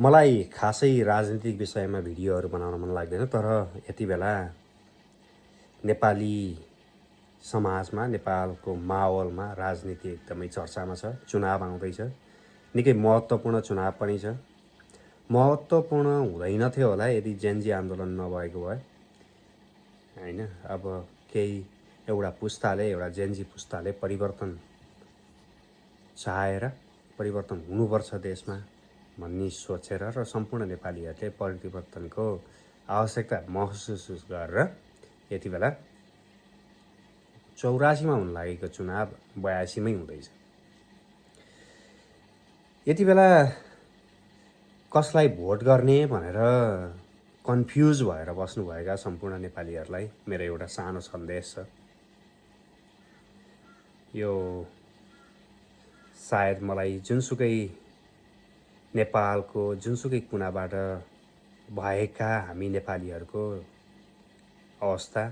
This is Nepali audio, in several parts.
मलाई खासै राजनीतिक विषयमा भिडियोहरू बनाउन मन लाग्दैन, तर यति बेला नेपाली समाजमा, नेपालको माहौलमा राजनीति एकदमै चर्चामा छ। चुनाव आउँदैछ, निकै महत्त्वपूर्ण चुनाव पनि छ। महत्त्वपूर्ण हुँदैनथ्यो होला यदि जेनजी आन्दोलन नभएको भए, होइन। अब केही एउटा जेनजी पुस्ताले परिवर्तन चाहेर परिवर्तन हुनुपर्छ देशमा भन्ने सोचेर र सम्पूर्ण नेपालीहरूले परिवर्तनको आवश्यकता महसुस गरेर यति बेला 84मा हुन लागेको चुनाव 82मै हुँदैछ। यति बेला कसलाई भोट गर्ने भनेर कन्फ्युज भएर बस्नुभएका सम्पूर्ण नेपालीहरूलाई मेरो एउटा सानो सन्देश छ। यो सायद मलाई जुनसुकै नेपालको जुनसुकै कुनाबाट भएका हामी नेपालीहरूको अवस्था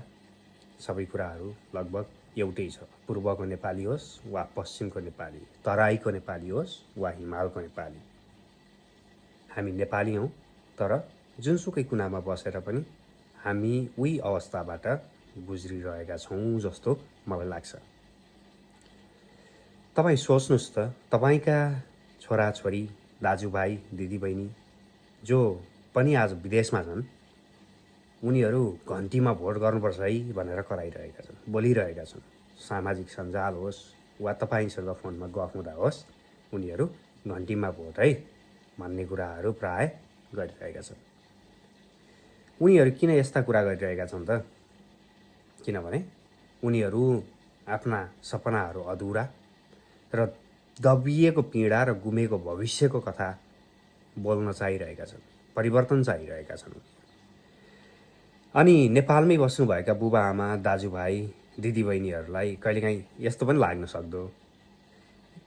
सबै कुराहरू लगभग एउटै छ। पूर्वको नेपाली होस् वा पश्चिमको नेपाली, तराईको नेपाली होस् वा हिमालको नेपाली, हामी नेपाली हौँ। तर जुनसुकै कुनामा बसेर पनि हामी उही अवस्थाबाट गुज्रिरहेका छौँ जस्तो मलाई लाग्छ। तपाईँ सोच्नुहोस् त, तपाईँका छोराछोरी, दाजुभाइ, दिदीबहिनी जो पनि आज विदेशमा छन्, उनीहरू घन्टीमा भोट गर्नुपर्छ है भनेर कराइरहेका छन्, बोलिरहेका छन्। सामाजिक सञ्जाल होस् वा तपाईँसँग फोनमा गफ हुँदा होस्, उनीहरू घन्टीमा भोट है भन्ने कुराहरू प्राय गरिरहेका छन्। उनीहरू किन यस्ता कुरा गरिरहेका छन् त? किनभने उनीहरू आफ्ना सपनाहरू अधुरा र दबिएको पीडा र गुमेको भविष्यको कथा बोल्न चाहिरहेका छन्, परिवर्तन चाहिरहेका छन्। अनि नेपालमै बस्नुभएका बुबा आमा, दाजुभाइ, दिदीबहिनीहरूलाई कहिलेकाहीँ यस्तो पनि लाग्न सक्दो,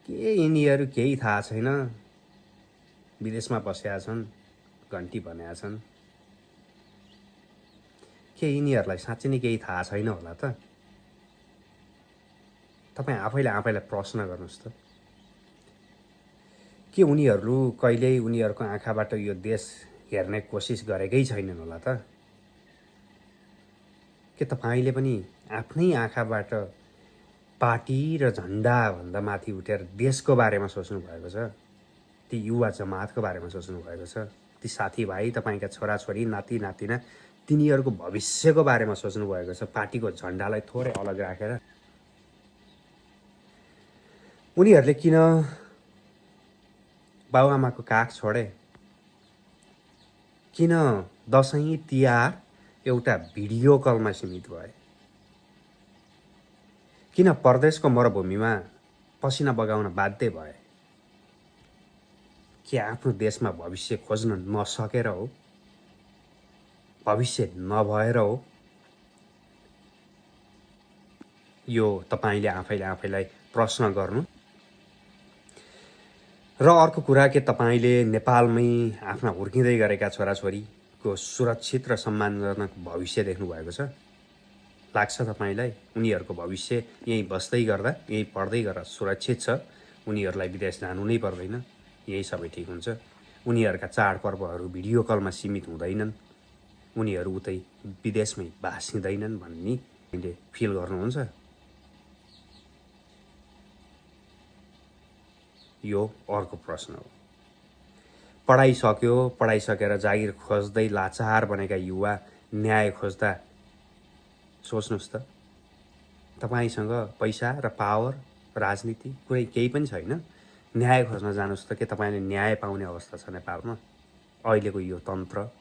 के यिनीहरू केही थाहा छैन, विदेशमा बसेका छन्, घन्टी भनेका छन्, के यिनीहरूलाई साँच्चै नै केही थाहा छैन होला त? तपाईँ आफैलाई प्रश्न गर्नुहोस् त, के उनीहरू कहिल्यै उनीहरूको आँखाबाट यो देश हेर्ने कोसिस गरेकै छैनन् होला त? के तपाईँले पनि आफ्नै आँखाबाट पार्टी र झन्डाभन्दा माथि उठेर देशको बारेमा सोच्नु भएको छ? ती युवा जमातको बारेमा सोच्नु भएको छ? ती साथीभाइ, तपाईँका छोराछोरी, नाति नातिना, तिनीहरूको भविष्यको बारेमा सोच्नु भएको छ? पार्टीको झन्डालाई थोरै अलग राखेर उनीहरूले किन बाबुआमाको काख छोडे? किन दसैँ तिहार एउटा भिडियो कलमा सीमित भए? किन परदेशको मरुभूमिमा पसिना बगाउन बाध्य भए? के आफ्नो देशमा भविष्य खोज्न नसकेर हो? भविष्य नभएर हो? यो तपाईँले आफैलाई प्रश्न गर्नु। र अर्को कुरा, के तपाईँले नेपालमै आफ्ना हुर्किँदै गरेका छोराछोरीको सुरक्षित र सम्मानजनक भविष्य देख्नु भएको छ? लाग्छ तपाईँलाई उनीहरूको भविष्य यहीँ बस्दै गर्दा, यहीँ पढ्दै गर्दा सुरक्षित छ? उनीहरूलाई विदेश जानु नै पर्दैन, यही सबै ठिक हुन्छ? उनीहरूका चाडपर्वहरू भिडियो कलमा सीमित हुँदैनन्, उनीहरू उतै विदेशमै भाँसिँदैनन् भन्ने हामीले फिल गर्नुहुन्छ? यो अर्को प्रश्न हो। पढाइसकेर जागिर खोज्दै लाचार बनेका युवा न्याय खोज्दा सोच्नुहोस् त, तपाईँसँग पैसा र पावर, राजनीति कुनै केही पनि छैन, न्याय खोज्न जानुहोस् त, के तपाईँले न्याय पाउने अवस्था छ नेपालमा? अहिलेको यो तन्त्र,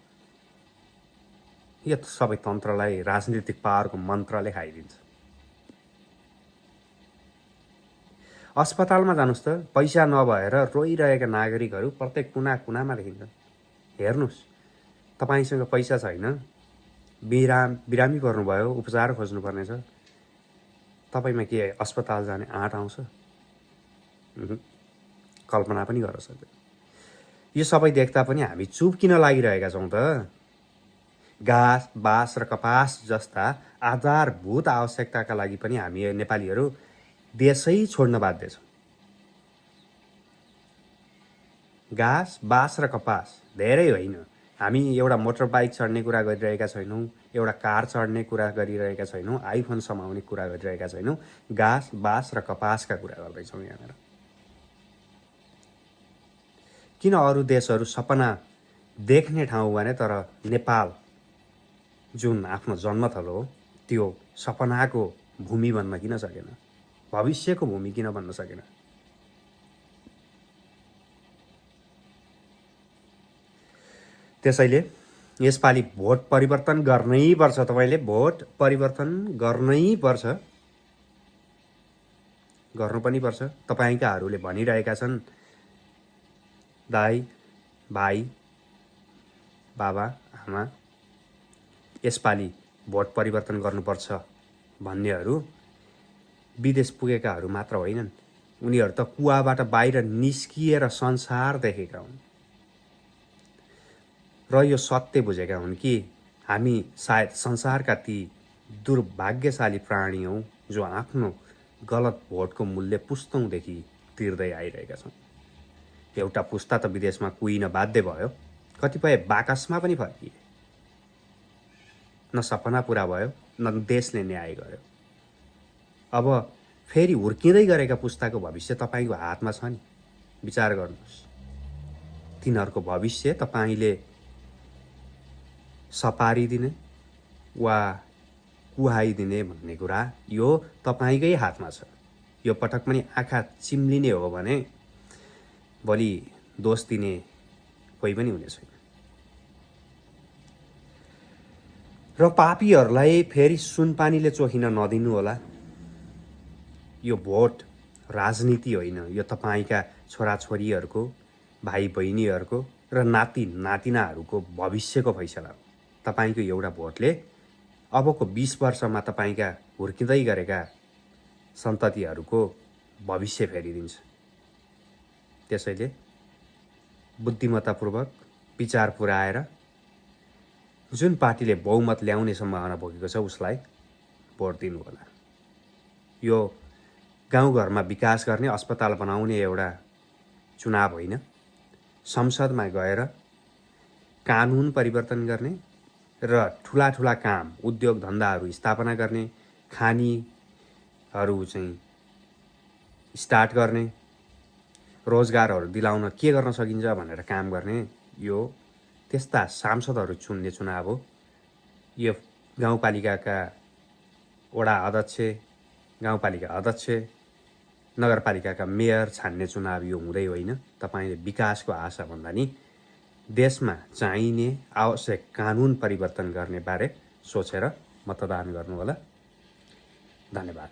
यो सबै तन्त्रलाई राजनीतिक पावरको मन्त्रले खाइदिन्छ। अस्पतालमा जानुहोस् त, पैसा नभएर रोइरहेका नागरिकहरू प्रत्येक कुनामा देखिन्छन्। हेर्नुहोस्, तपाईँसँग पैसा छैन, बिरामी पर्नुभयो, उपचार खोज्नुपर्ने छ, तपाईँमा के अस्पताल जाने आँट आउँछ? कल्पना पनि गर्न सक्दैन। यो सबै देख्दा पनि हामी चुप किन लागिरहेका छौँ त? घाँस, बाँस र कपास जस्ता आधारभूत आवश्यकताका लागि पनि हामी नेपालीहरू देशै छोड्न बाध्य छौँ। घाँस, बाँस र कपास धेरै होइन। हामी एउटा मोटर बाइक चढ्ने कुरा गरिरहेका छैनौँ, एउटा कार चढ्ने कुरा गरिरहेका छैनौँ, आइफोन समाउने कुरा गरिरहेका छैनौँ। घाँस, बाँस र कपासका कुरा गर्दैछौँ यहाँनिर। किन अरू देशहरू सपना देख्ने ठाउँ भने तर नेपाल जुन आफ्नो जन्मथलो हो त्यो सपनाको भूमि बन्न किन सकेन? भविष्यको भूमि किन बन्न सकेन? त्यसैले यसपालि भोट परिवर्तन गर्नै पर्छ। तपाईँले भोट परिवर्तन गर्नै पर्छ, गर्नु पनि पर्छ। तपाईँकाहरूले भनिरहेका छन् दाइ, भाइ, बाबा, आमा, यसपालि भोट परिवर्तन गर्नुपर्छ भन्नेहरू विदेश पुगेकाहरू मात्र होइनन्। उनीहरू त कुवाबाट बाहिर निस्किएर संसार देखेका हुन् र यो सत्य बुझेका हुन् कि हामी सायद संसारका ती दुर्भाग्यशाली प्राणी हौँ जो आफ्नो गलत भोटको मूल्य पुस्तौँदेखि तिर्दै आइरहेका छौँ। एउटा पुस्ता त विदेशमा कुहिन बाध्य भयो, कतिपय बाकसमा पनि फर्किए। न सपना पुरा भयो, न देशले न्याय गर्यो। अब फेरि हुर्किँदै गरेका पुस्ताको भविष्य तपाईँको हातमा छ नि, विचार गर्नुहोस्। तिनीहरूको भविष्य तपाईँले सपारिदिने वा कुहाइदिने भन्ने कुरा यो तपाईँकै हातमा छ। यो पटक पनि आँखा चिम्लिने हो भने भोलि दोष दिने कोही पनि हुने छैन। र पापीहरूलाई फेरि सुनपानीले चोखिन नदिनु होला। यो भोट राजनीति होइन, यो तपाईँका छोराछोरीहरूको, भाइ बहिनीहरूको र नाति नातिनाहरूको भविष्यको फैसला हो। तपाईँको एउटा भोटले अबको 20 वर्षमा तपाईँका हुर्किँदै गरेका सन्ततिहरूको भविष्य फेरिदिन्छ। त्यसैले बुद्धिमत्तापूर्वक विचार पुर्याएर जुन पार्टीले बहुमत ल्याउने सम्भावना बोकेको छ उसलाई भोट दिनु होला। यो गाउँघरमा विकास गर्ने, अस्पताल बनाउने एउटा चुनाव होइन। संसदमा गएर कानुन परिवर्तन गर्ने र ठुला ठुला काम, उद्योग धन्दाहरू स्थापना गर्ने, खानीहरू चाहिँ स्टार्ट गर्ने, रोजगारहरू दिलाउन के गर्न सकिन्छ भनेर काम गर्ने, यो त्यस्ता सांसदहरू चुन्ने चुनाव हो। यो गाउँपालिकाका वडा अध्यक्ष, गाउँपालिका अध्यक्ष, नगरपालिकाका मेयर छान्ने चुनाव यो हुँदै होइन। तपाईँले विकासको आशा भन्दा नि देशमा चाहिने आवश्यक कानुन परिवर्तन गर्ने बारे सोचेर मतदान गर्नुहोला। धन्यवाद।